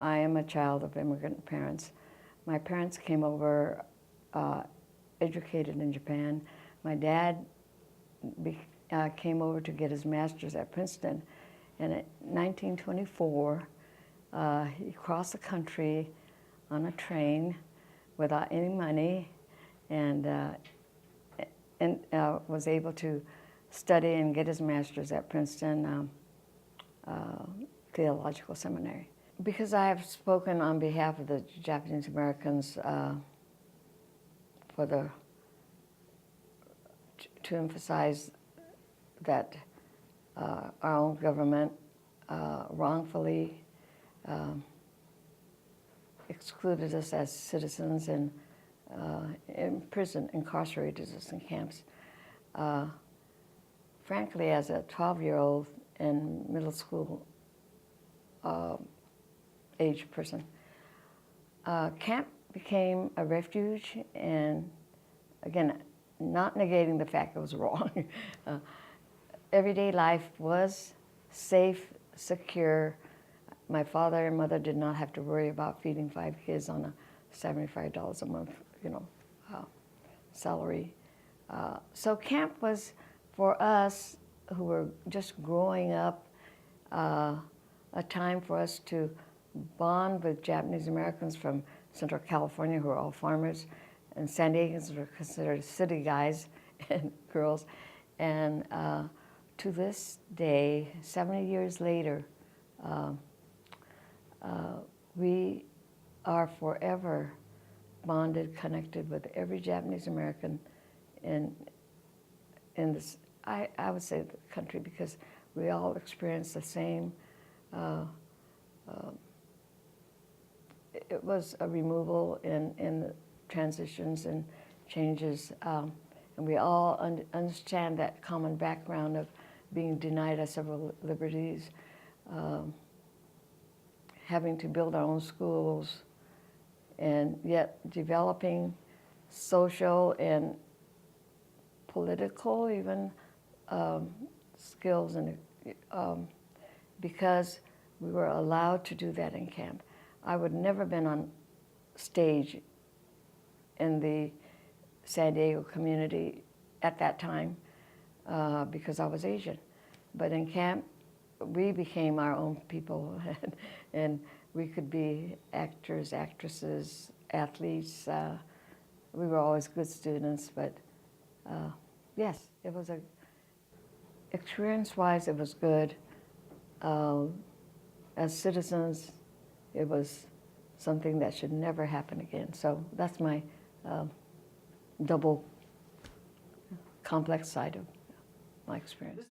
I am a child of immigrant parents. My parents came over educated in Japan. My dad came over to get his master's at Princeton. And in 1924, he crossed the country on a train without any money and was able to study and get his master's at Princeton Theological Seminary. Because I have spoken on behalf of the Japanese Americans to emphasize that our own government wrongfully excluded us as citizens and incarcerated us in camps. Frankly, as a 12-year-old and middle school age person, camp became a refuge, and again, not negating the fact it was wrong. Everyday life was safe, secure. My father and mother did not have to worry about feeding 5 kids on a $75 a month, salary. So camp was, for us who were just growing up, a time for us to bond with Japanese Americans from Central California who are all farmers, and San Diegans were considered city guys and girls. And to this day, 70 years later, we are forever bonded, connected with every Japanese American in this, I would say, the country, because we all experience the same. It was a removal in transitions and changes, and we all understand that common background of being denied our civil liberties, having to build our own schools, and yet developing social and political even skills, and because we were allowed to do that in camp. I would never have been on stage in the San Diego community at that time because I was Asian. But in camp, we became our own people, and we could be actors, actresses, athletes. We were always good students, but yes, it was experience-wise, it was good. As citizens, it was something that should never happen again. So that's my double complex side of my experience.